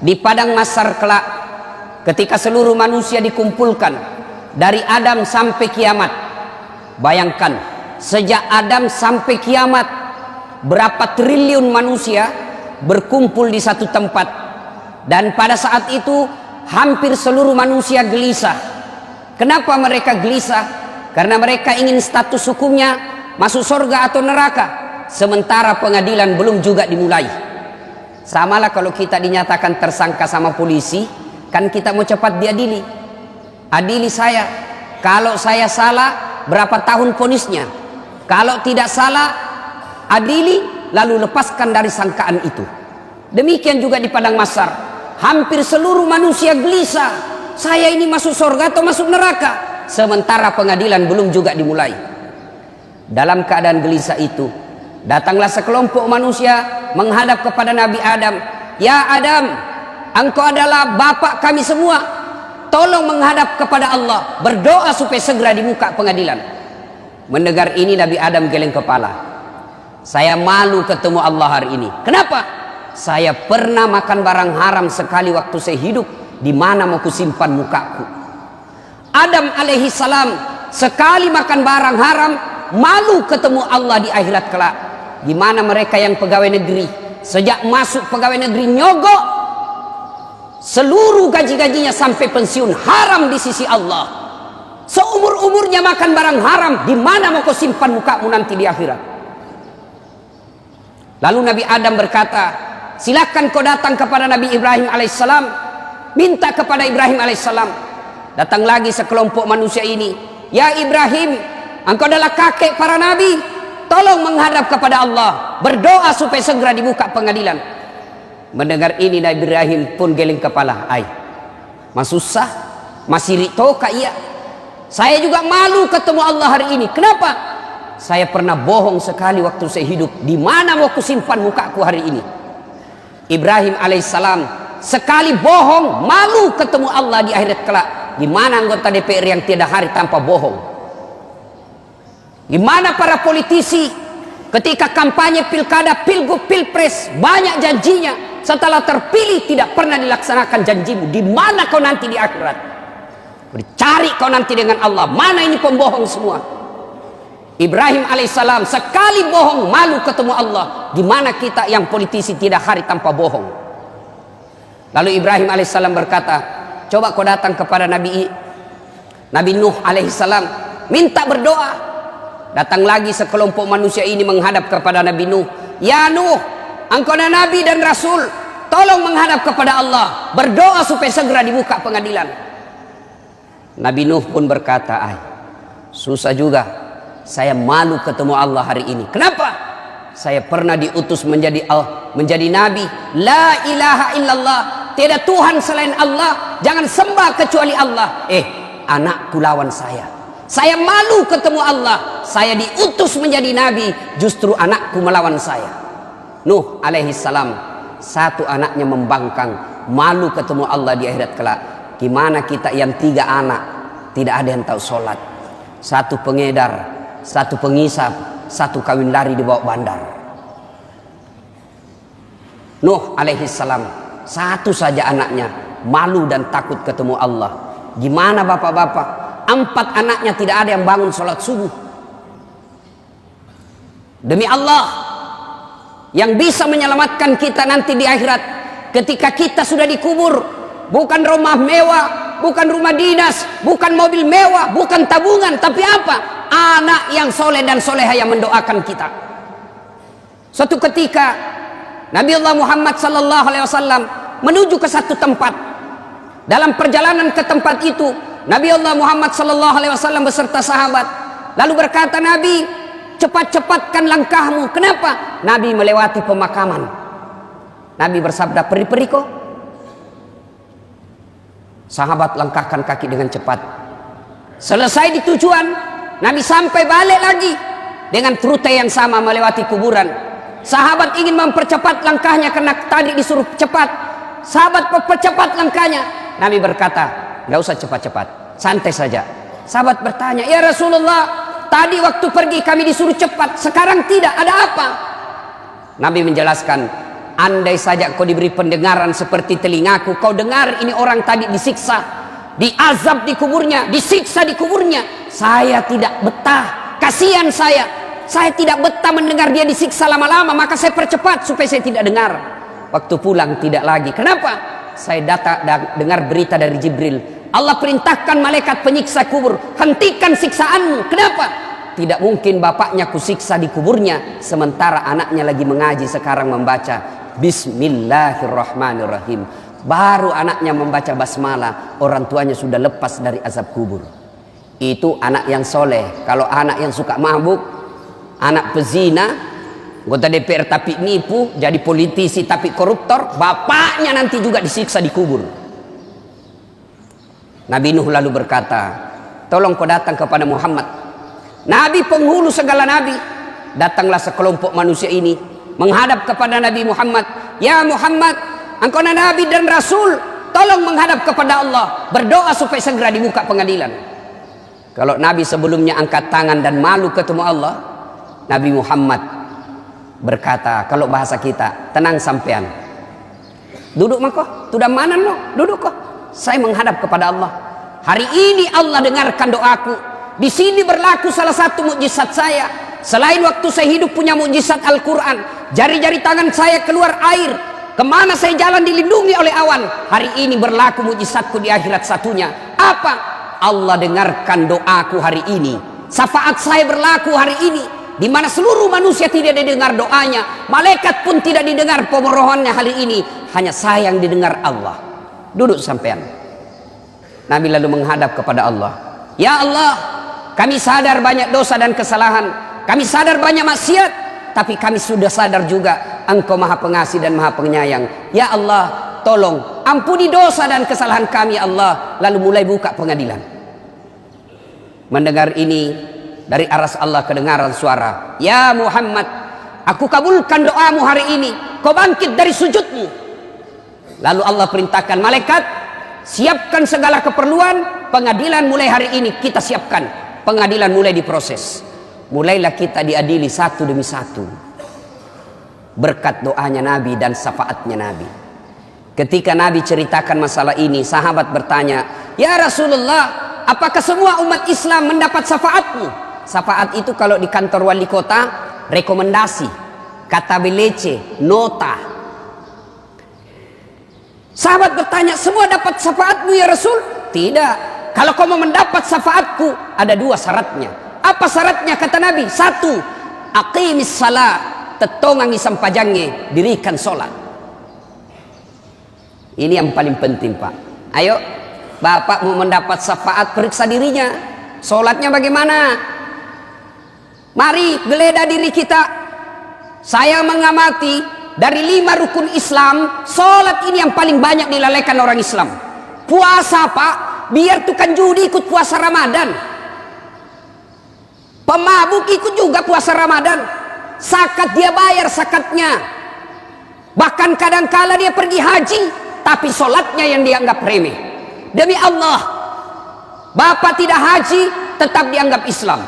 di padang mahsyar kelak, ketika seluruh manusia dikumpulkan dari Adam sampai kiamat. Bayangkan, sejak Adam sampai kiamat, berapa triliun manusia berkumpul di satu tempat. Dan pada saat itu hampir seluruh manusia gelisah. Kenapa mereka gelisah? Karena mereka ingin status hukumnya masuk surga atau neraka, sementara pengadilan belum juga dimulai. Samalah kalau kita dinyatakan tersangka sama polisi, kan kita mau cepat diadili. Adili saya, kalau saya salah berapa tahun vonisnya, kalau tidak salah adili lalu lepaskan dari sangkaan itu. Demikian juga di padang mahsyar, hampir seluruh manusia gelisah, saya ini masuk surga atau masuk neraka, sementara pengadilan belum juga dimulai. Dalam keadaan gelisah itu, datanglah sekelompok manusia menghadap kepada Nabi Adam. Ya Adam, engkau adalah bapak kami semua, tolong menghadap kepada Allah, berdoa supaya segera dibuka pengadilan. Mendengar ini Nabi Adam geleng kepala. Saya malu ketemu Allah hari ini. Kenapa? Saya pernah makan barang haram sekali waktu saya hidup. Di mana mau kusimpan mukaku? Adam alaihi salam sekali makan barang haram, malu ketemu Allah di akhirat kelak. Gimana mereka yang pegawai negeri, sejak masuk pegawai negeri nyogok, seluruh gaji-gajinya sampai pensiun haram di sisi Allah. Seumur-umurnya makan barang haram, di mana mau kau simpan mukamu nanti di akhirat? Lalu Nabi Adam berkata, silakan kau datang kepada Nabi Ibrahim alaihissalam, minta kepada Ibrahim alaihissalam. Datang lagi sekelompok manusia ini. Ya Ibrahim, engkau adalah kakek para nabi, tolong menghadap kepada Allah, berdoa supaya segera dibuka pengadilan. Mendengar ini Nabi Ibrahim pun geleng kepala. Masusah, masih ritoka iya. Saya juga malu ketemu Allah hari ini. Kenapa? Saya pernah bohong sekali waktu saya hidup. Di mana mau kusimpan mukaku hari ini? Ibrahim alaihissalam sekali bohong, malu ketemu Allah di akhirat kelak. Gimana anggota DPR yang tiada hari tanpa bohong? Gimana para politisi ketika kampanye pilkada, pilgub, pilpres, banyak janjinya, setelah terpilih tidak pernah dilaksanakan janjimu? Di mana kau nanti di akhirat? Dicari kau nanti dengan Allah. Mana ini pembohong semua? Ibrahim alaihissalam sekali bohong, malu ketemu Allah. Di mana kita yang politisi tidak hari tanpa bohong? Lalu Ibrahim alaihissalam berkata, coba kau datang kepada Nabi Nuh alaihissalam, minta berdoa. Datang lagi sekelompok manusia ini menghadap kepada Nabi Nuh. Ya Nuh, engkau adalah Nabi dan Rasul, tolong menghadap kepada Allah, berdoa supaya segera dibuka pengadilan. Nabi Nuh pun berkata, susah juga, saya malu ketemu Allah hari ini. Kenapa? Saya pernah diutus menjadi Nabi. La ilaha illallah, tiada Tuhan selain Allah, jangan sembah kecuali Allah. Anakku lawan saya. Saya malu ketemu Allah. Saya diutus menjadi Nabi, justru anakku melawan saya. Nuh alaihissalam, satu anaknya membangkang, malu ketemu Allah di akhirat kelak. Gimana kita yang 3 anak, tidak ada yang tahu sholat, satu pengedar, satu pengisap, satu kawin lari di bawah bandar. Nuh alaihissalam, satu saja anaknya, malu dan takut ketemu Allah. Gimana bapak-bapak, 4 anaknya tidak ada yang bangun sholat subuh. Demi Allah, yang bisa menyelamatkan kita nanti di akhirat, ketika kita sudah dikubur, bukan rumah mewah, bukan rumah dinas, bukan mobil mewah, bukan tabungan, tapi apa? Anak yang soleh dan soleha yang mendoakan kita. Suatu ketika Nabi Allah Muhammad sallallahu alaihi wasallam menuju ke satu tempat. Dalam perjalanan ke tempat itu, Nabi Allah Muhammad sallallahu alaihi wasallam beserta sahabat lalu berkata, Nabi, cepat-cepatkan langkahmu. Kenapa? Nabi melewati pemakaman. Nabi bersabda, peri-periko. Sahabat langkahkan kaki dengan cepat. Selesai di tujuan, Nabi sampai balik lagi dengan rute yang sama melewati kuburan. Sahabat ingin mempercepat langkahnya karena tadi disuruh cepat. Sahabat mempercepat langkahnya. Nabi berkata, nggak usah cepat-cepat, santai saja. Sahabat bertanya, ya Rasulullah, tadi waktu pergi kami disuruh cepat, sekarang tidak, ada apa? Nabi menjelaskan, andai saja kau diberi pendengaran seperti telingaku, kau dengar ini orang tadi disiksa, diazab di kuburnya, disiksa di kuburnya. Saya tidak betah, kasihan saya tidak betah mendengar dia disiksa lama-lama, maka saya percepat supaya saya tidak dengar. Waktu pulang tidak lagi. Kenapa? Saya dengar berita dari Jibril, Allah perintahkan malaikat penyiksa kubur, hentikan siksaanmu. Kenapa? Tidak mungkin bapaknya kusiksa di kuburnya sementara anaknya lagi mengaji sekarang membaca Bismillahirrahmanirrahim. Baru anaknya membaca basmalah, orang tuanya sudah lepas dari azab kubur. Itu anak yang soleh. Kalau anak yang suka mabuk, anak pezina, anggota DPR tapi nipu, jadi politisi tapi koruptor, bapaknya nanti juga disiksa di kubur. Nabi Nuh lalu berkata, tolong kau datang kepada Muhammad, Nabi penghulu segala nabi. Datanglah sekelompok manusia ini menghadap kepada Nabi Muhammad. Ya Muhammad, engkau Nabi dan Rasul, tolong menghadap kepada Allah, berdoa supaya segera dibuka pengadilan. Kalau Nabi sebelumnya angkat tangan dan malu ketemu Allah, Nabi Muhammad berkata, kalau bahasa kita, tenang sampean, duduk mako, tudah mana no, duduk kok, saya menghadap kepada Allah. Hari ini Allah dengarkan doaku. Di sini berlaku salah satu mukjizat saya. Selain waktu saya hidup punya mukjizat Al-Quran, jari-jari tangan saya keluar air, kemana saya jalan dilindungi oleh awan. Hari ini berlaku mukjizatku di akhirat satunya. Apa? Allah dengarkan doaku hari ini. Syafaat saya berlaku hari ini, di mana seluruh manusia tidak didengar doanya, malaikat pun tidak didengar pemohonannya hari ini, hanya saya yang didengar Allah. Duduk sampean. Nabi lalu menghadap kepada Allah. Ya Allah, kami sadar banyak dosa dan kesalahan, kami sadar banyak maksiat, tapi kami sudah sadar juga Engkau Maha Pengasih dan Maha Penyayang. Ya Allah, tolong ampuni dosa dan kesalahan kami ya Allah. Lalu mulai buka pengadilan. Mendengar ini, dari aras Allah kedengaran suara, ya Muhammad, aku kabulkan doamu hari ini, kau bangkit dari sujudmu. Lalu Allah perintahkan malaikat, siapkan segala keperluan, pengadilan mulai hari ini kita siapkan. Pengadilan mulai diproses. Mulailah kita diadili satu demi satu, berkat doanya Nabi dan syafaatnya Nabi. Ketika Nabi ceritakan masalah ini, sahabat bertanya, ya Rasulullah, apakah semua umat Islam mendapat syafaatmu? Syafaat itu kalau di kantor wali kota, rekomendasi, kata belece, nota. Sahabat bertanya, semua dapat syafaatmu ya Rasul? Tidak. Kalau kau mau mendapat syafaatku, ada dua syaratnya. Apa syaratnya? Kata Nabi, satu, aqimis salat, tetongangi sampajangnya, dirikan sholat. Ini yang paling penting Pak. Ayo, Bapak mau mendapat syafaat, periksa dirinya. Sholatnya bagaimana? Mari geledah diri kita. Saya mengamati dari 5 rukun Islam, sholat ini yang paling banyak dilalaikan orang Islam. Puasa Pak, biar tukang judi ikut puasa Ramadan, pemabuk ikut juga puasa Ramadan, zakat dia bayar zakatnya, bahkan kadangkala dia pergi haji, tapi sholatnya yang dianggap remeh. Demi Allah, Bapak tidak haji tetap dianggap Islam,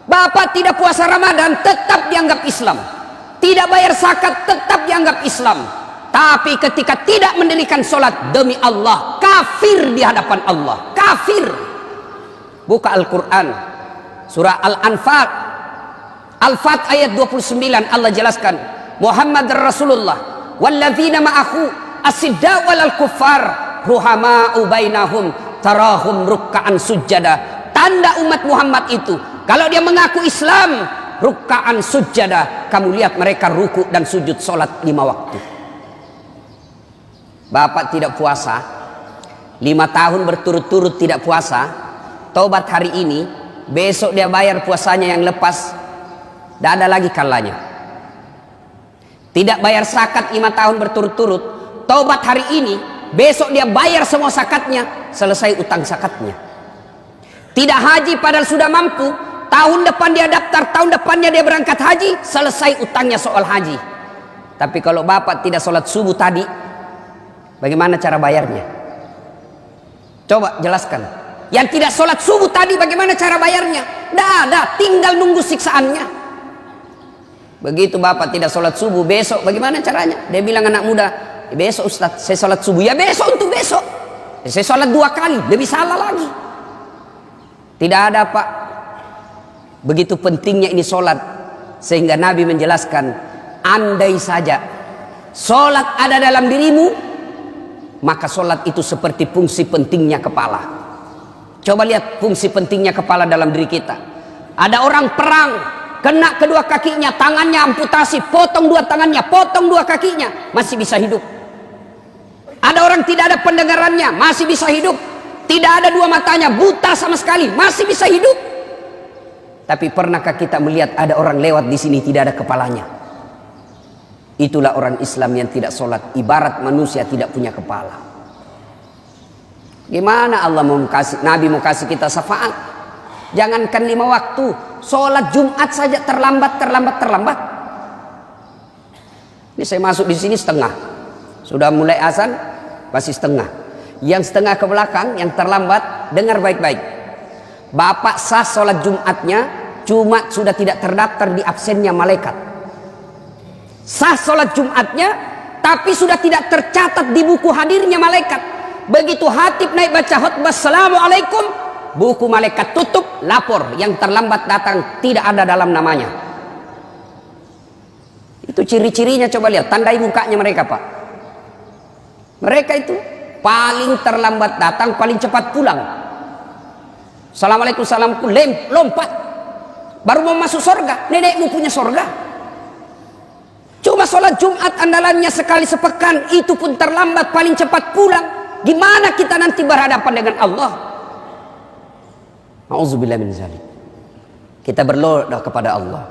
Bapak tidak puasa Ramadan tetap dianggap Islam, tidak bayar zakat tetap dianggap Islam. Tapi ketika tidak mendirikan sholat, demi Allah, kafir di hadapan Allah. Kafir. Buka Al-Quran, surah Al-Anfal, Al-Fat ayat 29, Allah jelaskan, Muhammad Rasulullah walladzina ma'ahu asidda walal kuffar ruhama'u bainahum tarahum rukka'an sujjada. Tanda umat Muhammad itu, kalau dia mengaku Islam, rukka'an sujjada, kamu lihat mereka ruku dan sujud sholat 5 waktu. Bapak tidak puasa 5 tahun berturut-turut tidak puasa, taubat hari ini, besok dia bayar puasanya yang lepas, tidak ada lagi kalanya. Tidak bayar zakat 5 tahun berturut-turut, taubat hari ini, besok dia bayar semua zakatnya, selesai utang zakatnya. Tidak haji padahal sudah mampu, tahun depan dia daftar, tahun depannya dia berangkat haji, selesai utangnya soal haji. Tapi kalau Bapak tidak sholat subuh tadi, bagaimana cara bayarnya? Coba jelaskan. Yang tidak sholat subuh tadi bagaimana cara bayarnya? Tidak ada, tinggal nunggu siksaannya. Begitu bapak tidak sholat subuh, besok bagaimana caranya? Dia bilang anak muda, besok Ustadz saya sholat subuh. Ya besok untuk besok. Saya sholat 2 kali, lebih salah lagi. Tidak ada pak. Begitu pentingnya ini sholat, sehingga Nabi menjelaskan, andai saja sholat ada dalam dirimu, maka sholat itu seperti fungsi pentingnya kepala. Coba lihat fungsi pentingnya kepala dalam diri kita. Ada orang perang, kena kedua kakinya, tangannya amputasi, potong 2 tangannya, potong 2 kakinya, masih bisa hidup. Ada orang tidak ada pendengarannya, masih bisa hidup. Tidak ada 2 matanya, buta sama sekali, masih bisa hidup. Tapi pernahkah kita melihat ada orang lewat di sini tidak ada kepalanya? Itulah orang Islam yang tidak sholat, ibarat manusia tidak punya kepala. Gimana Allah mau kasih, Nabi mau kasih kita syafaat? Jangankan 5 waktu, sholat Jumat saja terlambat. Ini saya masuk di sini setengah, sudah mulai azan masih setengah. Yang setengah ke belakang, yang terlambat, dengar baik-baik. Bapak sah sholat Jumatnya, cuma sudah tidak terdaftar di absennya malaikat. Sah sholat Jumatnya, tapi sudah tidak tercatat di buku hadirnya malaikat. Begitu hatib naik baca khutbah assalamualaikum, buku malaikat tutup, lapor yang terlambat datang tidak ada dalam namanya. Itu ciri-cirinya, coba lihat, tandai mukanya mereka pak. Mereka itu paling terlambat datang, paling cepat pulang. Assalamualaikum, salamku, lompat. Baru mau masuk surga, nenekmu punya surga. Cuma sholat Jumat andalannya sekali sepekan, itu pun terlambat, paling cepat pulang. Gimana kita nanti berhadapan dengan Allah? Nauzubillah min dzalik. Kita berdoa kepada Allah.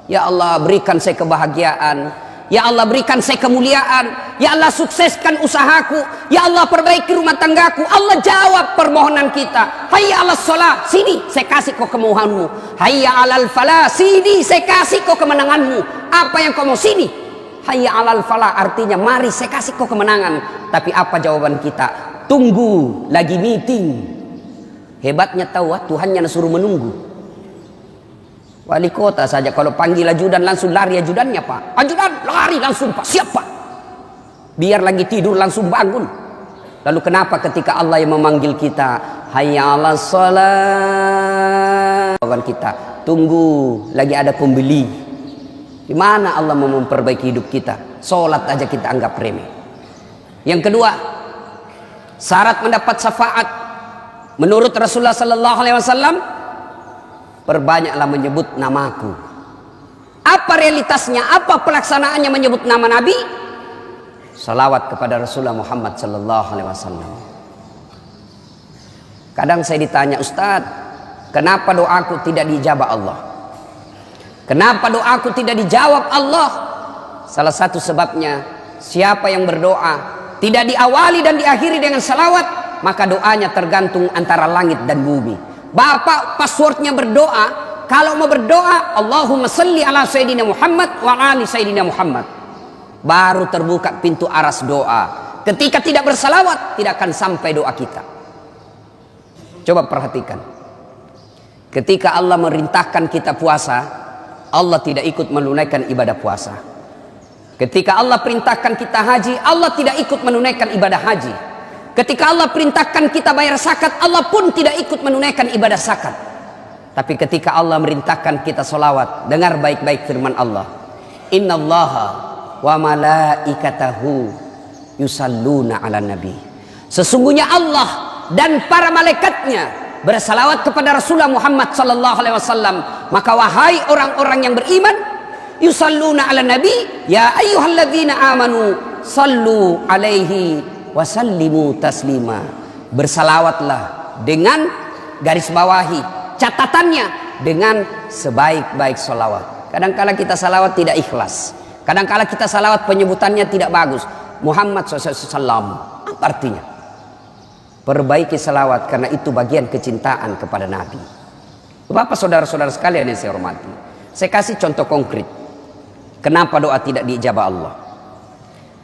Ya Allah, berikan saya kebahagiaan. Ya Allah, berikan saya kemuliaan. Ya Allah, sukseskan usahaku. Ya Allah, perbaiki rumah tanggaku. Allah jawab permohonan kita. Hayya 'alas shalah, sini saya kasih kau kemohonanmu. Hayya 'alal falah, sini saya kasih kau kemenanganmu. Apa yang kau mau, sini. Hayya 'alal falah artinya mari saya kasih kau kemenangan. Tapi apa jawaban kita? Tunggu, lagi meeting. Hebatnya tahu, Tuhannya suruh menunggu. Wali kota saja kalau panggil ajudan langsung lari ajudannya pak. Ajudan lari langsung pak, siap pak. Biar lagi tidur langsung bangun. Lalu kenapa ketika Allah yang memanggil kita, hayya 'alas shalah, jawaban kita, tunggu, lagi ada pembeli. Di mana Allah mau memperbaiki hidup kita? Sholat aja kita anggap remeh. Yang kedua, syarat mendapat syafaat menurut Rasulullah sallallahu alaihi wasallam, perbanyaklah menyebut namaku. Apa realitasnya? Apa pelaksanaannya menyebut nama Nabi? Salawat kepada Rasulullah Muhammad sallallahu alaihi wasallam. Kadang saya ditanya, Ustadz, kenapa doaku tidak dijabah Allah? Kenapa doaku tidak dijawab Allah? Salah satu sebabnya, siapa yang berdoa tidak diawali dan diakhiri dengan salawat, maka doanya tergantung antara langit dan bumi. Bapak passwordnya berdoa, kalau mau berdoa Allahumma salli ala Sayyidina Muhammad wa ali Sayyidina Muhammad, baru terbuka pintu aras doa. Ketika tidak bersalawat, tidak akan sampai doa kita. Coba perhatikan, ketika Allah merintahkan kita puasa, Allah tidak ikut menunaikan ibadah puasa. Ketika Allah perintahkan kita haji, Allah tidak ikut menunaikan ibadah haji. Ketika Allah perintahkan kita bayar zakat, Allah pun tidak ikut menunaikan ibadah zakat. Tapi ketika Allah merintahkan kita sholawat, dengar baik-baik firman Allah, innallaha wa malaikatahu yusalluna ala nabi. Sesungguhnya Allah dan para malaikatnya bersalawat kepada Rasulullah Muhammad sallallahu alaihi wasallam. Maka wahai orang-orang yang beriman, yusalluna ala nabi, ya ayyuhalladzina amanu sallu alaihi wasallimu taslima. Bersalawatlah dengan garis bawahi catatannya dengan sebaik-baik salawat. Kadangkala kita salawat tidak ikhlas, kadangkala kita salawat penyebutannya tidak bagus. Muhammad SAW, apa artinya? Perbaiki salawat, karena itu bagian kecintaan kepada Nabi. Bapak saudara-saudara sekalian yang saya hormati, saya kasih contoh konkret kenapa doa tidak diijabah Allah.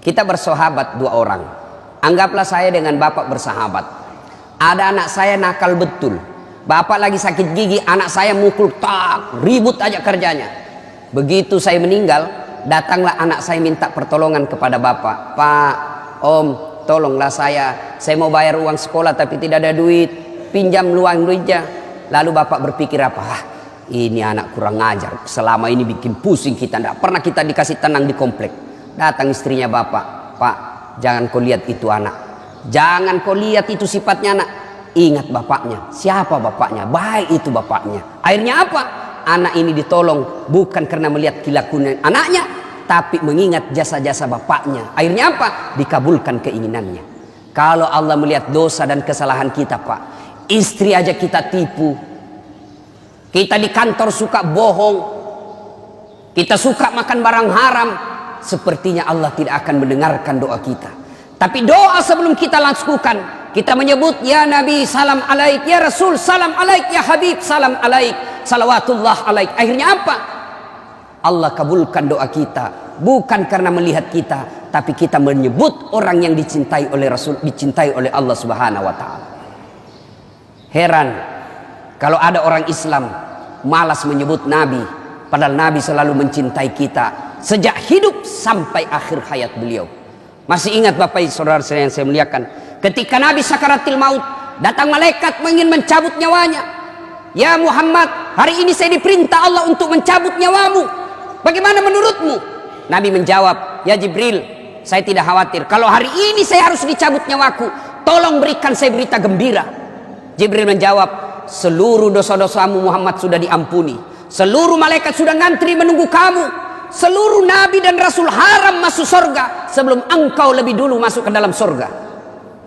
Kita bersahabat 2 orang. Anggaplah saya dengan bapak bersahabat. Ada anak saya nakal betul. Bapak lagi sakit gigi, anak saya mukul, tak, ribut aja kerjanya. Begitu saya meninggal, datanglah anak saya minta pertolongan kepada bapak. Pak, om, tolonglah saya mau bayar uang sekolah tapi tidak ada duit, pinjam luang duitnya. Lalu bapak berpikir apa? Ini anak kurang ajar, selama ini bikin pusing kita, tidak pernah kita dikasih tenang di komplek. Datang istrinya bapak, Pak, jangan kau lihat itu anak, jangan kau lihat itu sifatnya anak. Ingat bapaknya. Siapa bapaknya? Baik itu bapaknya. Akhirnya apa? Anak ini ditolong bukan karena melihat kelakuan anaknya, tapi mengingat jasa-jasa bapaknya. Akhirnya apa? Dikabulkan keinginannya. Kalau Allah melihat dosa dan kesalahan kita, Pak, istri aja kita tipu, kita di kantor suka bohong, kita suka makan barang haram, sepertinya Allah tidak akan mendengarkan doa kita. Tapi doa sebelum kita lakukan, kita menyebut ya Nabi salam alaik, ya Rasul salam alaik, ya Habib salam alaik, salawatullah alaik. Akhirnya apa? Allah kabulkan doa kita, bukan karena melihat kita, tapi kita menyebut orang yang dicintai oleh Rasul, dicintai oleh Allah Subhanahu wa taala. Heran kalau ada orang Islam malas menyebut Nabi, padahal Nabi selalu mencintai kita sejak hidup sampai akhir hayat beliau. Masih ingat Bapak Saudara yang saya muliakan, ketika Nabi sakaratil maut, datang malaikat ingin mencabut nyawanya. Ya Muhammad, hari ini saya diperintah Allah untuk mencabut nyawamu, bagaimana menurutmu? Nabi menjawab, ya Jibril, saya tidak khawatir. Kalau hari ini saya harus dicabut nyawaku, tolong berikan saya berita gembira. Jibril menjawab, seluruh dosa-dosamu Muhammad sudah diampuni, seluruh malaikat sudah ngantri menunggu kamu, seluruh nabi dan rasul haram masuk surga sebelum engkau lebih dulu masuk ke dalam surga.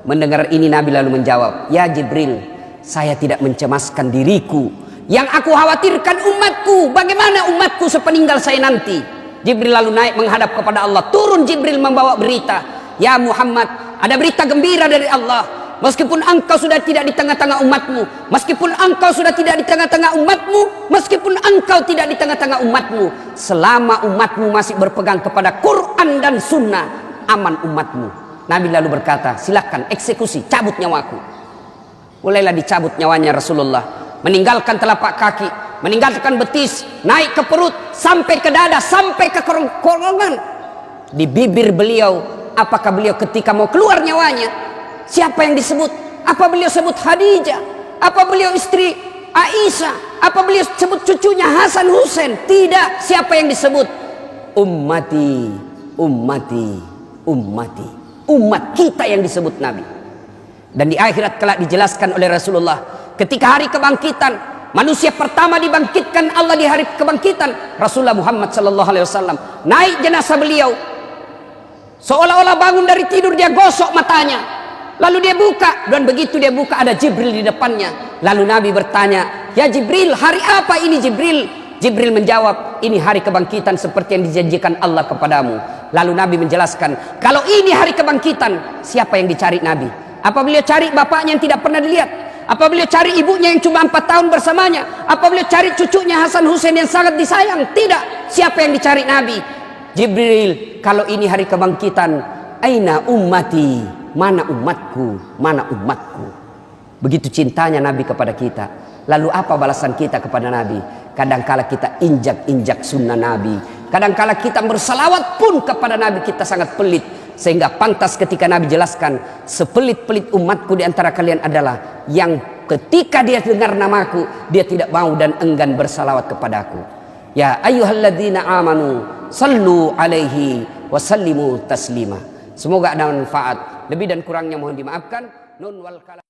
Mendengar ini Nabi lalu menjawab, ya Jibril, saya tidak mencemaskan diriku, yang aku khawatirkan umatku. Bagaimana umatku sepeninggal saya nanti? Jibril lalu naik menghadap kepada Allah. Turun Jibril membawa berita, ya Muhammad, ada berita gembira dari Allah. Meskipun engkau sudah tidak di tengah-tengah umatmu, meskipun engkau sudah tidak di tengah-tengah umatmu, meskipun engkau tidak di tengah-tengah umatmu, selama umatmu masih berpegang kepada Quran dan Sunnah, aman umatmu. Nabi lalu berkata, silakan eksekusi, cabut nyawaku. Mulailah dicabut nyawanya Rasulullah, meninggalkan telapak kaki, meninggalkan betis, naik ke perut, sampai ke dada, sampai ke kerongkongan. Di bibir beliau, apakah beliau ketika mau keluar nyawanya, siapa yang disebut? Apa beliau sebut Khadijah? Apa beliau istri Aisyah? Apa beliau sebut cucunya Hasan Husain? Tidak. Siapa yang disebut? Ummati, ummati, ummati. Umat kita yang disebut Nabi. Dan di akhirat kelak dijelaskan oleh Rasulullah, ketika hari kebangkitan, manusia pertama dibangkitkan Allah di hari kebangkitan, Rasulullah Muhammad sallallahu alaihi wasallam. Naik jenazah beliau, seolah-olah bangun dari tidur dia gosok matanya, lalu dia buka, dan begitu dia buka ada Jibril di depannya. Lalu Nabi bertanya, ya Jibril, hari apa ini Jibril? Jibril menjawab, ini hari kebangkitan seperti yang dijanjikan Allah kepadamu. Lalu Nabi menjelaskan, kalau ini hari kebangkitan, siapa yang dicari Nabi? Apa beliau cari bapaknya yang tidak pernah dilihat? Apa beliau cari ibunya yang cuma 4 tahun bersamanya? Apa beliau cari cucunya Hasan Husain yang sangat disayang? Tidak. Siapa yang dicari Nabi? Jibril, kalau ini hari kebangkitan, aina ummati? Mana umatku? Mana umatku? Begitu cintanya Nabi kepada kita. Lalu apa balasan kita kepada Nabi? Kadangkala kita injak-injak sunnah Nabi, kadangkala kita bersalawat pun kepada Nabi kita sangat pelit, sehingga pantas ketika Nabi jelaskan, sepelit-pelit umatku di antara kalian adalah yang ketika dia dengar namaku, dia tidak mau dan enggan bersalawat kepadaku. Ya ayyuhalladzina amanu sallu alaihi wasallimu taslima. Semoga ada manfaat. Lebih dan kurangnya mohon dimaafkan. Nun wal kalam.